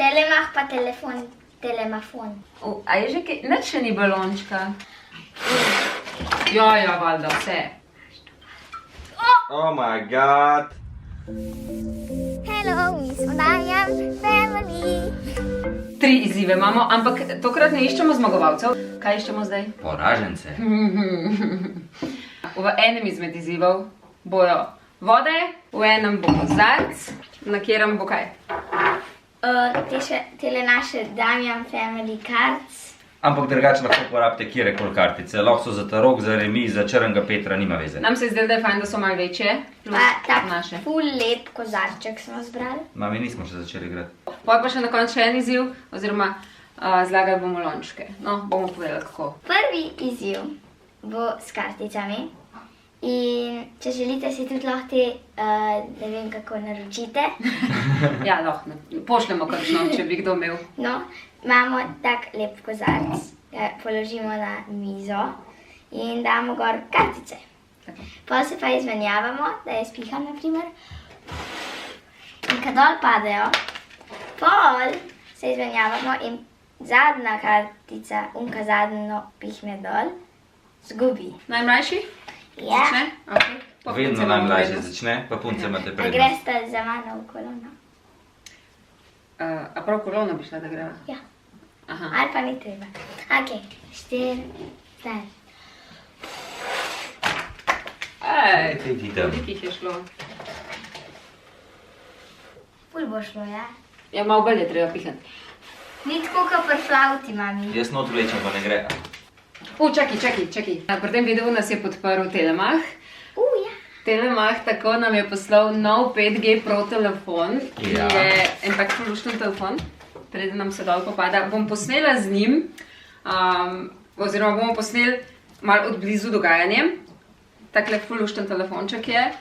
Telemah pa telemafon. A je že kaj? Nič še ni balončka. Ja, valjda, vse. Oh my god. Hello, mi smo Damjan Family. 3 izzive imamo, ampak tokrat ne iščemo zmagovalcev. Kaj iščemo zdaj? Poražence. V enem izmed izzivov bojo vode, v enem bo kozarc, na katerem bo kaj? Tele naše Damjan Family cards. Ampak drugače lahko uporabite kjerekoli kartice. Lahko so za tarok, za remi, za črnega Petra, nima veze. Nam se je zdelo, da je fajn, da so malo večje, plus Pa tak naše. ful lep kozarček smo zbrali. Mami, nismo še začeli igrati. Potem pa še na koncu še en izziv, oziroma zlagali bomo lončke. No, bomo povedali kako. Prvi izziv bo s karticami. In če želite si tudi lahko te, ne vem kako naročite. Ja, lahko, pošljemo kakšno, če bi kdo imel. No, imamo tak lep kozarc, ga položimo na mizo in damo gor kartice. Pol se pa izmenjavamo, da je spiham na primer. In ko dol padejo, pol se izmenjavamo in zadnja kartica, unka zadnjo pihne dol, zgubi. Najmlajši? Ja, Ne? Okay. Pa punce Vedno imamo najmlajše prednost. začne, pa punce imate a prednost. greste za mano v kolono. A prav kolono bi šla, da greva? Ja, Aha. ali pa ni treba. Ok, 4, zdaj. Ej, Vidite. koliko jih je šlo? Ful bo šlo, ja. Ja, malo bolj je treba pihati. Ni tako kot pri flauti, mami. Jaz not vlečem, pa ne gre. Čakaj. Pri tem videu nas je podprl Telemah. Ja. Telemah tako nam je poslal nov 5G Pro telefon, ki Ja. je en tak lušten telefon, preden nam se dol popada. Bom posnela z njim, oziroma bomo posneli malo od blizu dogajanje. Takle lušten telefonček je.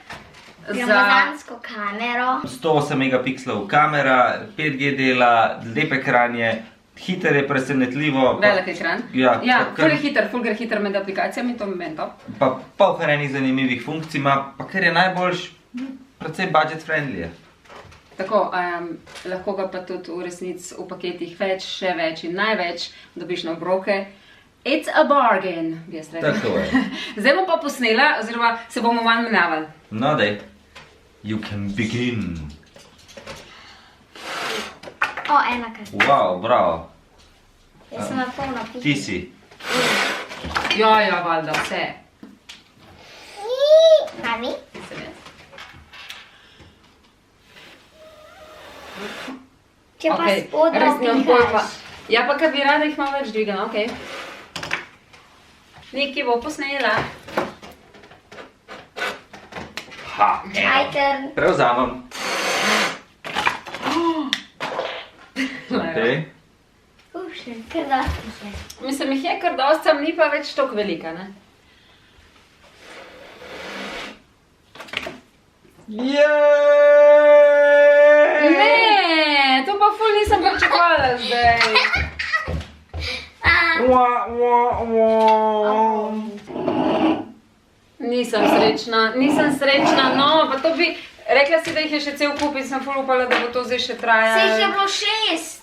Gramozansko kamero. 108 megapikslov kamera, 5G dela, lep ekran je, hiter je presenetljivo. Velik ekran. Ja, Ful je hiter, ful gre hiter med aplikacijami, to meni to. Pa polno enih zanimivih funkcij ima, pa kar je najboljš, precej budget friendly je. Tako, lahko ga pa tudi v resnici v paketih več, še več in največ dobiš na obroke. It's a bargain, bi jaz rekla. Tako je. Zdaj bom pa posnela, oziroma se bomo malo menjavali. No dej, you can begin. O, ena kartica. Wow, bravo. Jaz sem na polno pihla. Ti si. Ja, valjda, vse. Mami? Sem jaz. Če pa Okej, spodaj res nimam pojma. pihaš. Ja, pa kar bi rada jih malo več dvigala, okej. Niki bo posnela. Ha, Ajtern. Prevzamem. Okay. Še kar dosti je. Mislim, jih je kar dosti, sam ni pa več toliko velika, ne? Jej! Ne, to pa ful nisem pričakovala zdaj. Nisem srečna, no, pa to bi, rekla si, da jih je še cel kup in sem ful upala, da bo to zdaj še trajalo. Se jih je bilo 6.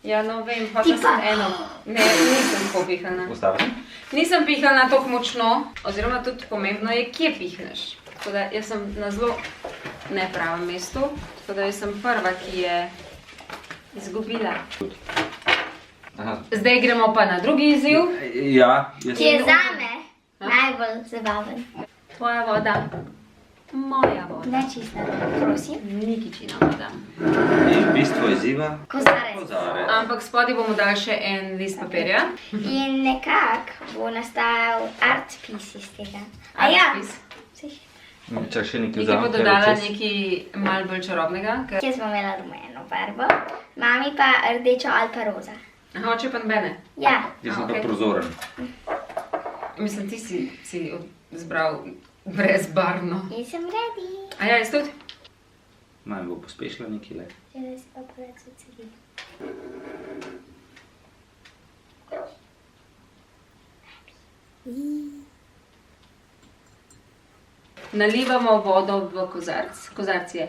Ja, no vem, pa Ti sem pa. eno. Ne, nisem tako pihalna. Ustavi. Nisem pihalna tako močno, oziroma tudi pomembno je, kje pihneš. Tako da jaz sem na zelo nepravem mestu, tako da jaz sem prva, ki je izgubila. Aha. Zdaj gremo pa na drugi izziv. Ja, Ki je zame najbolj zabaven. Tvoja voda, moja voda. Ne čista, prosim. Nikičina voda. In bistvo izziva? Kozarec. Kozarec. Ampak spodaj bomo dali še en list papirja. In nekako bo nastajal art piece iz tega. A ja, Artpiece. Čak še nekaj Nekaj vzamem. bo dodala nekaj malo bolj čarobnega. Ker... Jaz bom imela rumeno barvo, mami pa rdečo ali pa roza. Aha, oče pa nobene. Ja, Jaz sem pa okej. prozoren. Mislim, ti si zbral brezbarvno. jaz sem ready. A ja, jaz tudi? Mami bo pospešila nekaj le. Če si pa povedati cedi. Nalivamo vodo v kozarc. Kozarc je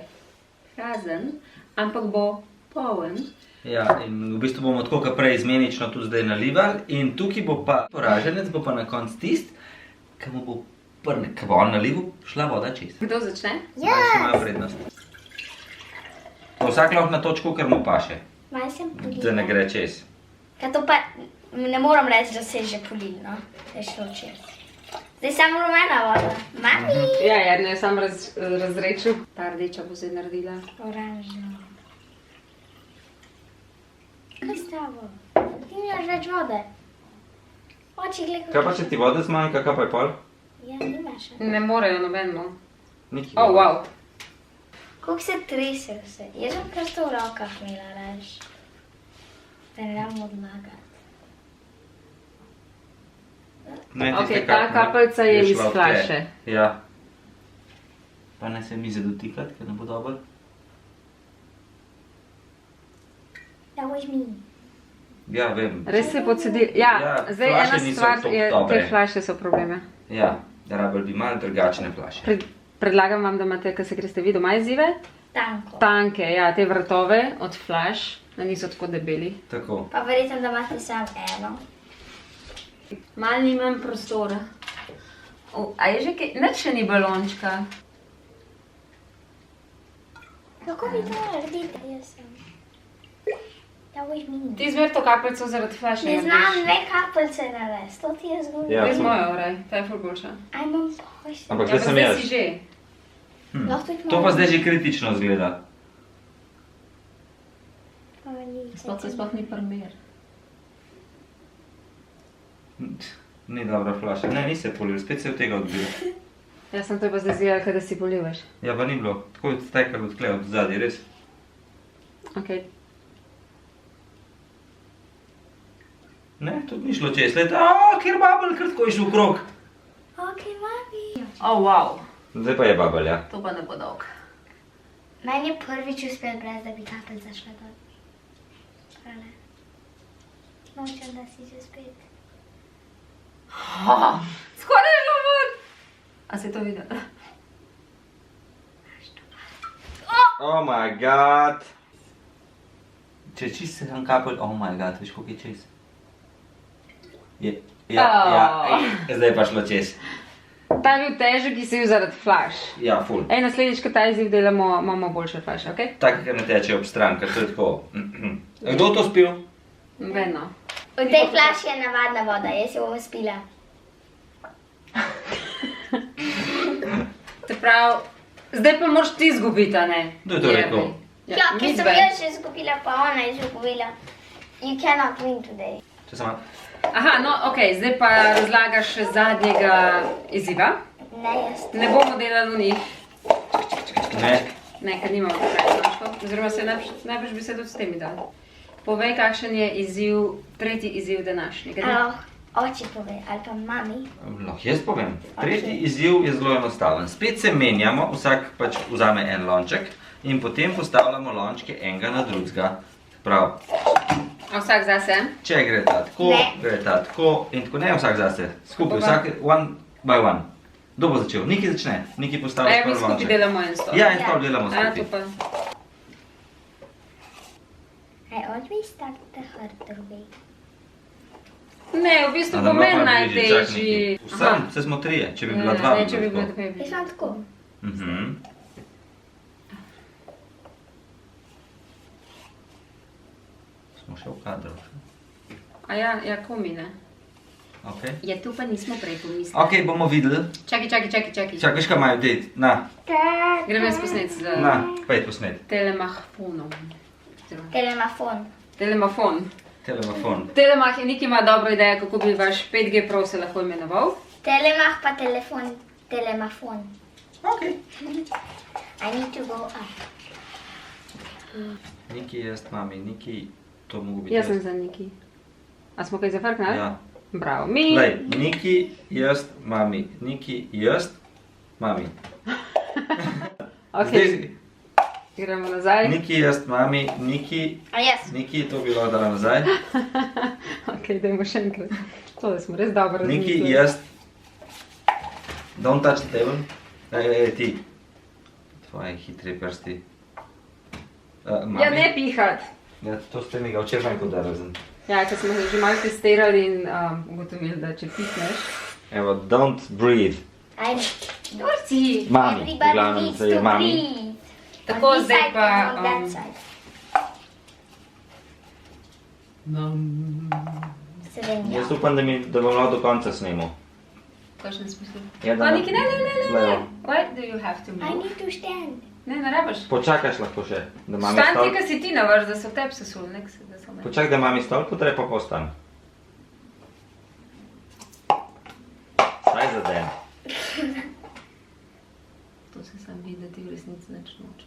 prazen, ampak bo poln. Ja, in v bistvu bomo tako kot prej izmenično tudi zdaj nalivali in tukaj bo pa poraženec, bo pa na koncu tist, ki mu bo ki bo on nalivu, šla voda čez. Kdo začne? Mlajši imajo prednost. To vsak lahko na točku, ker mu paše, Malo sem polila. da ne gre čez. Kaj to pa ne moram reči, da se je že polil, no? Da je šlo čez. Zdaj samo rumena voda. Mami! Ja, jedno je sam razrečil. Ta rdeča bo zdaj naredila. Oranžno. Kaj s tabo? Ti nimaš več vode. Oči, gledaj. Kaj pa če ti vode zmanjka, kaj pa je pol? Ja, nimaš. Ne morejo nobenmo. Niki. Oh, wow. Koliko se trese vse? Jaz sem kar to v rokah imela, reš. Da ne dam odlagati. Ne, Ok, tiste ta kapljica je iz šla v tle. flaše. Ja. Pa ne se mize dotikati, ker ne bo dobro. That was me. Ja, vem. Res se pocedi. Ja, Ja, zdaj flaše ena niso stvar tako je, dobre. te flaše so probleme. Ja, rabili bi malo drugačne flaše. Predlagam vam, da imate, ko se greste vi doma izzive, Tanko. tanke, ja, te vrtove od flaš, da niso tako debeli. Tako. Pa verjetno, da imate samo eno. Mal nimam prostora. A je že kaj? Nič še ni balončka. Kako bi to narediti? Jaz sem. That was me. Ti zmer to kapljico zaradi flaše Ne znam dve kapljice narediti, to ti je zgodilo. Ja. Res moja, oraj, ta je ful boljša. Aj, imam pošta. Ampak Ja, zdaj pa sem zdaj jaz. si že. Lahko tudi To pa zdaj že kritično zgleda. Sploh se sploh ni primer. Ni dobra flaša. Ne, ni se polil, spet se je od tega odbil. Jaz sem to pa zdaj zjela, kada si polivaš. Ja, pa ni bilo. Tako je stekalo od tle, od zadaj, res. Ok. Ne, tudi ni šlo čez. Gleda, kjer babel, kar tako je šel v krog. Ok, mami. Oh, wow. Zdaj pa je babel, ja. To pa ne bo dolg. Meni je prvič uspel, brez da bi kapljica šla dol. Hvala. Nočem, da si že spet. Skoraj je šlo ven. A si to videl? Oh my god. Če je čist sem kapelj, oh my god, veš koliko je čez? Zdaj pa šlo čez. Ta je bil težek, ki si bil zaradi flaš. Ja, ful. Ej, naslednjič, ko ta izziv delamo, imamo boljše flaše, ok? Take, ker ne teče ob stran, ker to je tako. Kdo to spil? Vedno. V tej flaši je navadna voda, jaz jo bom spila. Te prav, zdaj pa moraš ti izgubiti, a ne? Kdo je to rekel? Ja, ker sem jaz že izgubila, pa ona je že izgubila. You cannot win today. Če sem... Aha, no, ok, zdaj pa razlagaš še zadnjega izziva. Ne, jaz. Ne bomo delali v njih. Ne. Ne, ker nimamo takrat lončkov. Oziroma se najbrž bi se tudi s temi dali. Povej, kakšen je izziv, tretji izziv današnjega dne. Oči pove, ali pa mami. Lahko jaz povem. Tretji izziv je zelo enostaven. Spet se menjamo, vsak pač vzame en lonček in potem postavljamo lončke enega na drugega. Prav. A vsak zase? Če gre ta tako, Ne. gre ta tako in tako, ne vsak zase. Skupaj, vsak one by one. Kdo bo začel? Niki začne. Niki A postavlja ja, mi prvi skupaj lonček. delamo en stol. Ja, en stol delamo A, to skupaj. pa. I always start the harder way. Ne, v bistvu A, bo da meni malo bližje, čakaj najtežji. nekaj. Vsem, se smo trije, če bi bila dva. Ne, bi če bi bilo bilo tako. dve. Jaz imam tako. Smo še v kadru. A ja, komi ne. Ok. Ja, tu pa nismo prej pomislili. Ok, bomo videli. Čakaj. Čakaj, veš kaj imajo deti? Na, Grem jaz posnet z na, pojdi posnet. telemahfonom. Telemafon. Telemafon. Telefon. Telemah je Niki ima dobro idejo, kako bi vaš 5G Pro se lahko imenoval. Telemah pa telefon. Telemafon. Ok. I need to go up. Niki jaz, mami, Niki, to mogo biti Jaz sem za Niki. A smo kaj zafrknali? Ja. Bravo. Mi. Lej, Niki, jaz, mami, Niki, jaz, mami. Ok, Zdaj, gremo nazaj. Niki, jaz, mami, Niki, A jaz. Niki, to bi lahko dala nazaj. Ok, dajmo še enkrat. To, da smo res dobro Niki, razmislili. jaz, don't touch the table. Ti, tvoji hitri prsti. Ja, ne pihat. Ja, to ste mi ga včeraj podarili. Ja, ko smo že malo testirali in ugotovili, da če pihneš. Evo, don't breathe. Ajde. Dorci! Mami, v Everybody glavnem, needs zdaj je to mami. breathe. Tako, On this zdaj side pa, and on that side. Srednja. Jaz upam, da bom lahko do konca snemal. Kakšen smisel? Ja, da Niki, ne. Gledajo. Why do you have to I move? need to stand. Ne rabiš. Počakaš lahko še, da mami Stan ti, stol. ka si ti navrš, da so tebi sesul, nek se, da so me. Počakaj, da mami stol potre, pa postan. Saj za den. To se sam vidi, da ti v resnici nič noče.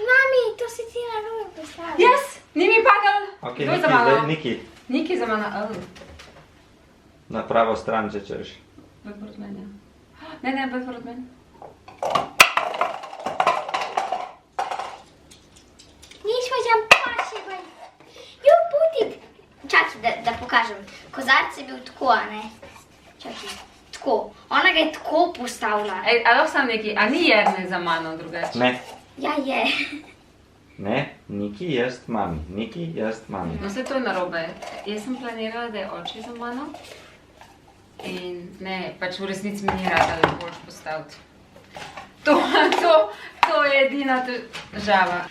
Mami, to si ti na robe postavila. Yes! Ni mi padal! Ok, Kdo je Niki, za mano? zdaj Niki. Niki za mano, Na pravo stran, če češ. Bolj proti meni, ja. Ne, bolj proti meni. Nismo jam possible. You put it. Čakaj, da pokažem. Kozarc je bil tako, a ne? Čakaj, tako. Ona ga je tako postavila. Ej, a lahko sam neki, a ni Jernej za mano drugače? Ne, Ja, je. ne, Niki, jaz mami. Niki, jaz mami. No, vse to je narobe. Jaz sem planirala, da je oči za mano. In ne, pač v resnici mi ni rada, da boš postaviti. To je edina težava.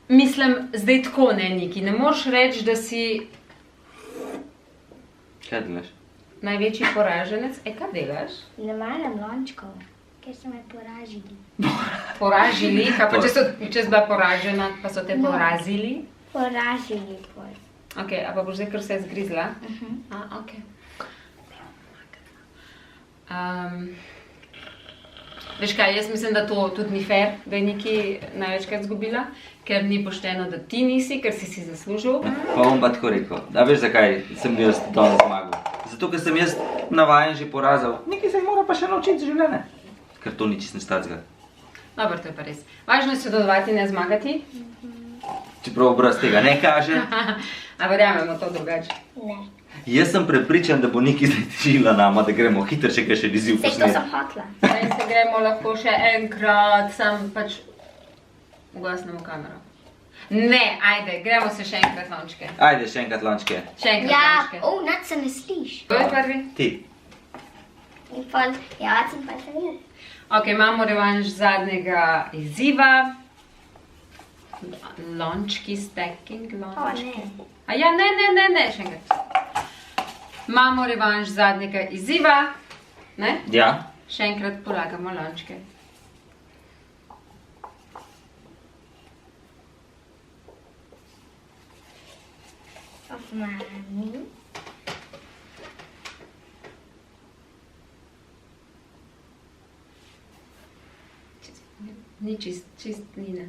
Mislim, zdaj tako ne, Niki. Ne moreš reči, da si Kaj delaš? največji poraženec. Kaj delaš? Ne maram lončkov, ker so me poražili. Poražili? Kaj pa če si bila poražena, pa so te No. porazili? Poražili pol. Ok, a pa boš zdaj kar vse zgrizla? Ok. Veš kaj, jaz mislim, da to tudi ni fair, da je Niki največkrat zgubila, ker ni pošteno, da ti nisi, ker si si zaslužil. Pa bom pa tako rekel. A veš zakaj sem bil jaz danes zmagal? Zato, ker sem jaz navajen že porazil. Nekaj se mora pa še naučiti življenje. Ker to ni čisto stacga. Dobro, to je pa res. Važno je sodelovati, ne zmagati. Čeprav obraz tega ne kaže. A verjamemo to drugače. Ne. Jaz sem prepričan, da bo Niki zdaj težila nama, da gremo hitro še kaj še izziv Sej to posneti. sem hotla. Zdaj se gremo lahko še enkrat, sam pač ugasnemo kamero. Ne, ajde, gremo se še enkrat lončke. Ajde, še enkrat lončke. Še enkrat Ja, lončke. nad se ne sliš. Kdo je prvi? Ti. In pol, ja, sem pa se videl. Ok, imamo revanš zadnjega izziva. Lončki, stacking, lončki. ne. A ja, ne, še enkrat. Imamo revanš zadnjega izziva. Ne? Ja. Še enkrat polagamo lončke. Of mami. Ni čist Nina.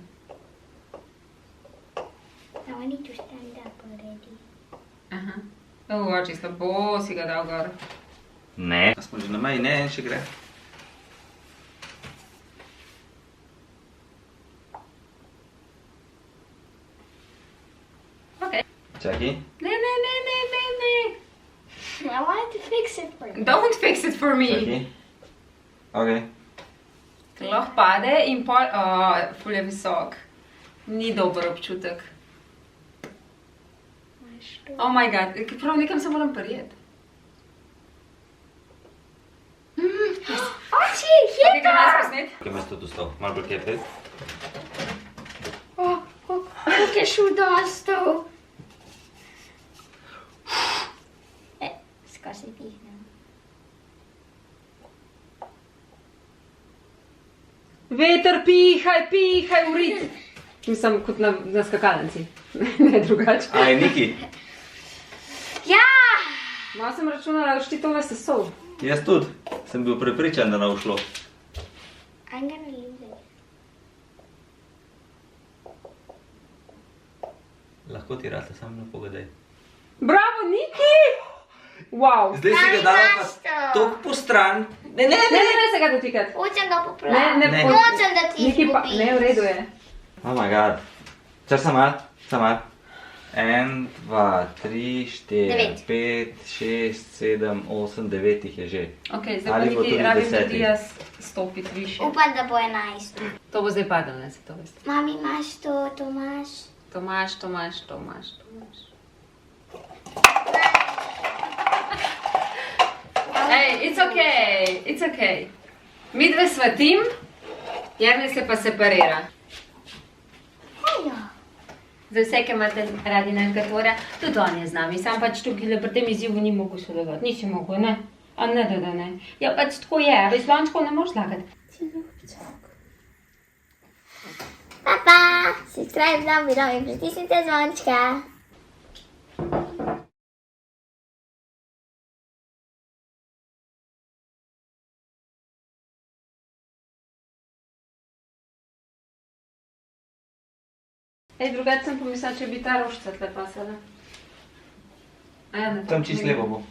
Now I need to stand up already. Aha. Oči, slabo si ga dal gor. Ne. A smo že na meji, ne, en še gre. Ok. Čakaj. Ne. I wanted to fix it for you. Don't fix it for me. Čakaj. Ok. Ker lahko pade in pol, ful je visok. Ni dober občutek. Oh my god, prav nekam se moram prijeti. Oči, Ok, hita! grem jaz posnet. Kaj imaš tu stal? Malo bolj kepet? Kako je šel dostal? Skoro se pihnem. Veter, pihaj, urit. Mislim, kot na skakalnici. Ne drugače. Aj, Niki. Ja! Malo sem računala, da boš ti tole sesol. Jaz tudi. Sem bil prepričan, da ne bo šlo. I'm gonna lose it. Lahko ti rata, samo ne pogadaj. Bravo, Niki! Wow. Zdaj si ga dala pa toliko po stran. Ne. Ne se ga dotikati. Hočem ga popraviti. Ne, Ne. Hočem, da ti Niki pa, izgubiš. ne, v redu je. Oh my god. Čar sam mal. 1, 2, 3, 4, Devet. 5, 6, 7, 8, 9 jih je že. Ok, zdaj pa Ali bo Niki tudi rabim, da 10? ti jaz stopiti više. Upam, da bo 11. To bo zdaj padalo, ne se to veste. Mami, imaš to, to imaš. Tomaš. Ej, it's okay. Midve sva tim, Jernej se pa separira. Hejo. Za vse, ki imate radi navigatorja, tudi on je z nami. Sam pač tukaj pri tem izzivu ni mogel sodelovati. Nisi mogel, ne? A ne, da ne. Ja, pač tako je, a veš, lončkov ne moreš lagati. Pa, subscribe nam video in pritisnite zvončka. Ej, drugače sem pomislila, če bi ta rožica tle pasala. A ja, ne. Tam čisto lepo bo.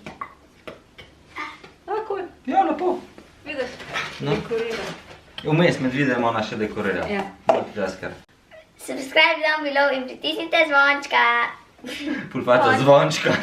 A, cool. Ja, lepo. Vidiš? No. Dekorira. Vmes med videom ona še dekorira. Ja. Multitasker. Subscribe nam below in pritisnite zvončka. Pulpača zvončka.